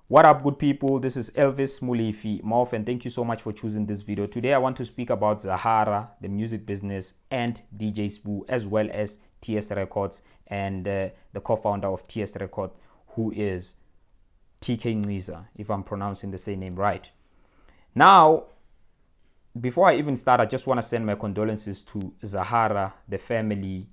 What up, good people? This is Elvis Mulifi Mof, and thank you so much for choosing this video. Today, I want to speak about Zahara, the music business, and DJ Sbu, as well as TS Records and the co-founder of TS Records, who is Nciza, if I'm pronouncing the same name right. Now, before I even start, I just want to send my condolences to Zahara, the family,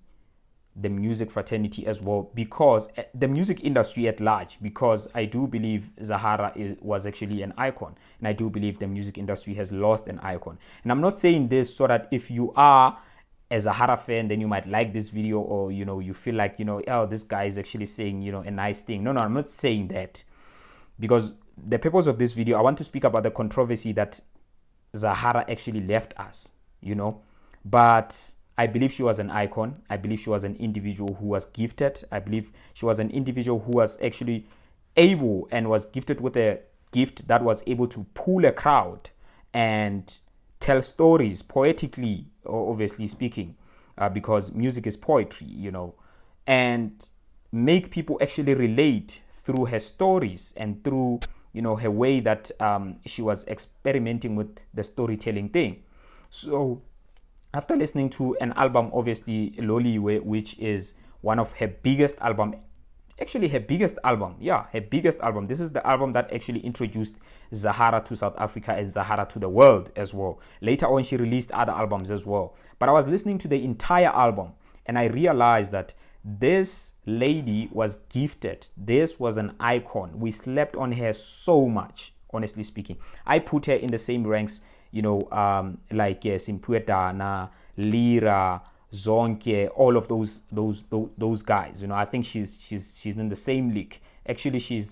the music fraternity as well, because the music industry at large, because I do believe Zahara was actually an icon, and I do believe the music industry has lost an icon. And I'm not saying this so that if you are a Zahara fan, then you might like this video, or you feel like oh, this guy is actually saying a nice thing. No, I'm not saying that, because the purpose of this video, I want to speak about the controversy that Zahara actually left us, but I believe she was an icon. I believe she was an individual who was gifted. I believe she was an individual who was actually able and was gifted with a gift that was able to pull a crowd and tell stories poetically, obviously speaking, because music is poetry, and make people actually relate through her stories and through, her way that she was experimenting with the storytelling thing. So after listening to an album, obviously Loliwe, which is one of her biggest album, actually her biggest album. This is the album that actually introduced Zahara to South Africa and Zahara to the world as well. Later on, she released other albums as well. But I was listening to the entire album and I realized that this lady was gifted. This was an icon. We slept on her so much, honestly speaking. I put her in the same ranks, like Simpuetana, Lira, Zonke, all of those guys. I think she's in the same league. Actually, she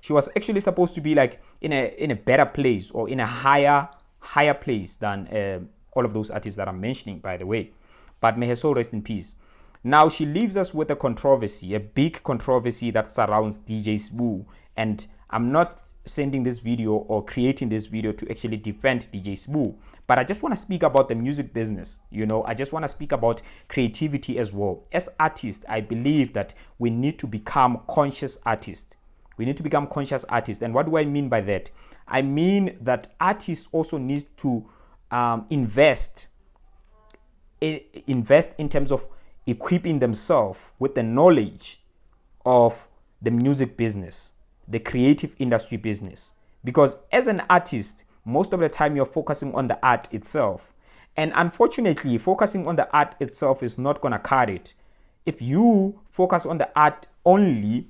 was actually supposed to be like in a better place, or in a higher place than all of those artists that I'm mentioning, by the way. But may her soul rest in peace. Now she leaves us with a controversy, a big controversy that surrounds DJ Sbu, and I'm not sending this video or creating this video to actually defend DJ Sbu, but I just want to speak about the music business. I just want to speak about creativity as well. As artists, I believe that we need to become conscious artists. We need to become conscious artists. And what do I mean by that? I mean that artists also need to invest in terms of equipping themselves with the knowledge of the music business, the creative industry business. Because as an artist, most of the time you're focusing on the art itself. And unfortunately, focusing on the art itself is not going to cut it. If you focus on the art only,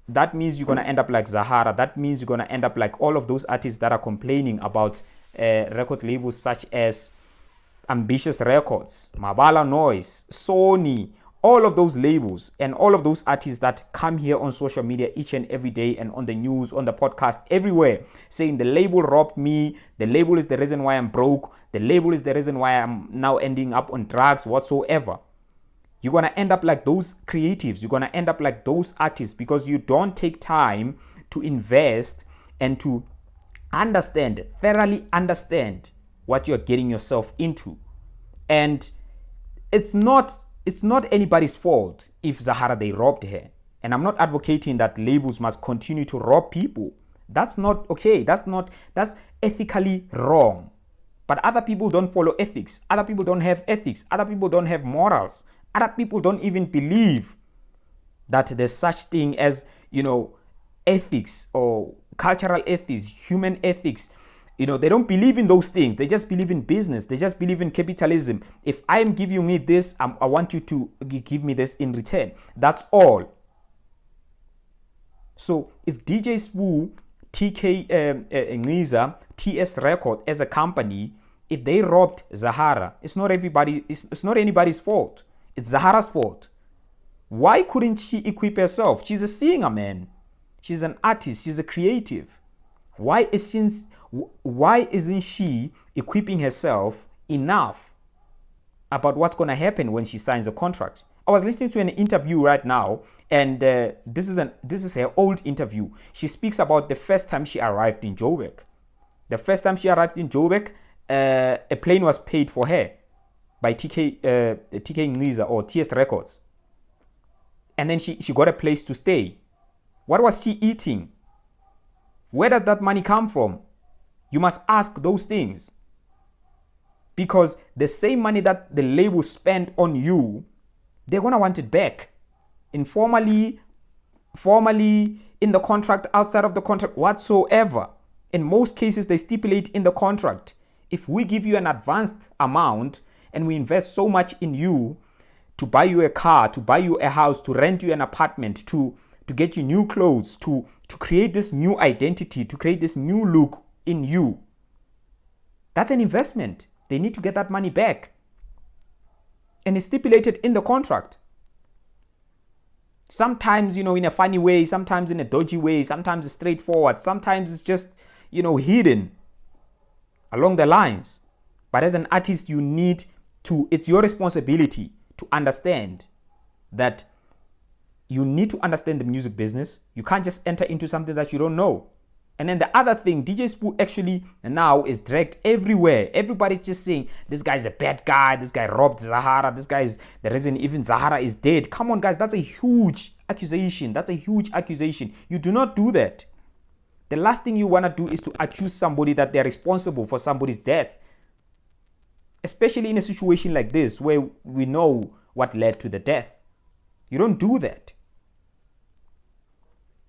that means you're going to end up like Zahara. That means you're going to end up like all of those artists that are complaining about record labels such as Ambitious Records, Mabala Noise, Sony, all of those labels and all of those artists that come here on social media each and every day and on the news, on the podcast, everywhere, saying the label robbed me, the label is the reason why I'm broke, the label is the reason why I'm now ending up on drugs, whatsoever. You're going to end up like those creatives. You're going to end up like those artists because you don't take time to invest and to thoroughly understand what you're getting yourself into. And it's not anybody's fault if Zahara, they robbed her. And I'm not advocating that labels must continue to rob people. That's not okay. That's ethically wrong. But other people don't follow ethics. Other people don't have ethics. Other people don't have morals. Other people don't even believe that there's such thing as, ethics or cultural ethics, human ethics. They don't believe in those things. They just believe in business. They just believe in capitalism. If I'm giving you this, I want you to give me this in return. That's all. So if DJ Sbu, Nciza, TS Record as a company, if they robbed Zahara, it's not anybody's fault. It's Zahara's fault. Why couldn't she equip herself? She's a singer, man. She's an artist. She's a creative. Why isn't she equipping herself enough about what's going to happen when she signs a contract? I was listening to an interview right now, and this is her old interview. She speaks about the first time she arrived in Joburg. The first time she arrived in Joburg, a plane was paid for her by TK Nciza or TS Records. And then she got a place to stay. What was she eating? Where does that money come from? You must ask those things. Because the same money that the label spent on you, they're going to want it back. Informally, formally, in the contract, outside of the contract, whatsoever. In most cases, they stipulate in the contract, if we give you an advanced amount and we invest so much in you to buy you a car, to buy you a house, to rent you an apartment, to get you new clothes, to create this new identity, to create this new look in you, that's an investment. They need to get that money back. And it's stipulated in the contract. Sometimes, in a funny way, sometimes in a dodgy way, sometimes it's straightforward, sometimes it's just, hidden along the lines. But as an artist, you need to, it's your responsibility to understand that you need to understand the music business. You can't just enter into something that you don't know. And then the other thing, DJ Sbu actually now is dragged everywhere. Everybody's just saying, this guy's a bad guy. This guy robbed Zahara. This guy is the reason even Zahara is dead. Come on, guys. That's a huge accusation. That's a huge accusation. You do not do that. The last thing you want to do is to accuse somebody that they're responsible for somebody's death. Especially in a situation like this where we know what led to the death. You don't do that.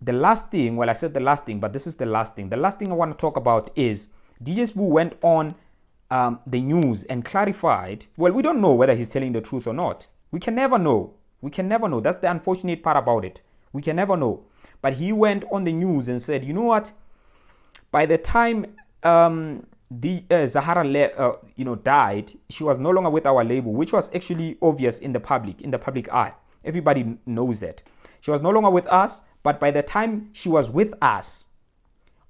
The last thing, well, I said the last thing, but this is the last thing. The last thing I want to talk about is DJ Sbu went on the news and clarified, well, we don't know whether he's telling the truth or not. We can never know. We can never know. That's the unfortunate part about it. We can never know. But he went on the news and said, you know what? By the time Zahara died, she was no longer with our label, which was actually obvious in the public eye. Everybody knows that. She was no longer with us. But by the time she was with us,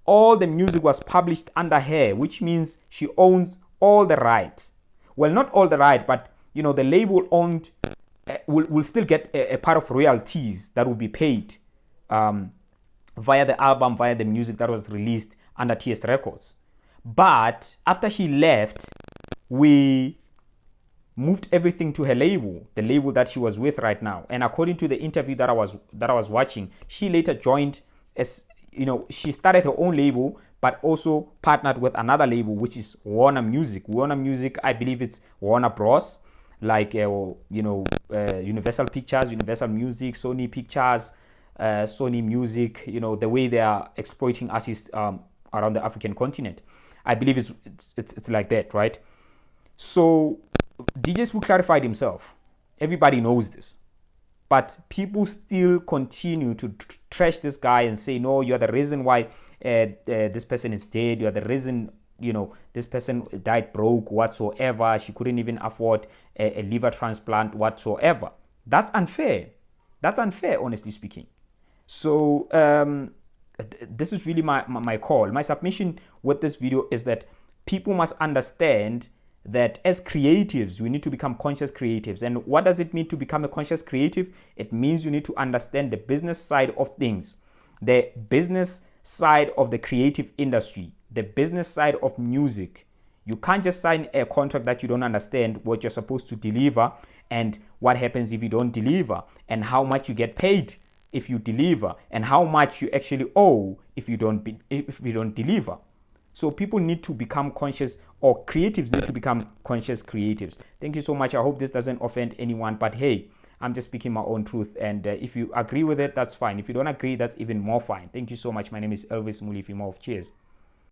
all the music was published under her, which means she owns all the rights. Well, not all the right, but the label owned will still get a part of royalties that will be paid via the album, via the music that was released under TS Records. But after she left, we moved everything to her label, the label that she was with right now. And according to the interview that I was watching, she later joined as she started her own label, but also partnered with another label, which is Warner Music. Warner Music, I believe it's Warner Bros. Like Universal Pictures, Universal Music, Sony Pictures, Sony Music. The way they are exploiting artists around the African continent. I believe it's like that, right? So DJ Sbu clarified himself. Everybody knows this. But people still continue to trash this guy and say, no, you're the reason why this person is dead. You're the reason, this person died broke whatsoever. She couldn't even afford a liver transplant whatsoever. That's unfair. That's unfair, honestly speaking. So this is really my call. My submission with this video is that people must understand that as creatives, we need to become conscious creatives. And what does it mean to become a conscious creative? It means you need to understand the business side of things, the business side of the creative industry, the business side of music. You can't just sign a contract that you don't understand what you're supposed to deliver and what happens if you don't deliver and how much you get paid if you deliver and how much you actually owe if you don't deliver. So people need to become conscious, or creatives need to become conscious creatives. Thank you so much. I hope this doesn't offend anyone, but hey, I'm just speaking my own truth. And if you agree with it, that's fine. If you don't agree, that's even more fine. Thank you so much. My name is Elvis Mulifi Cheers.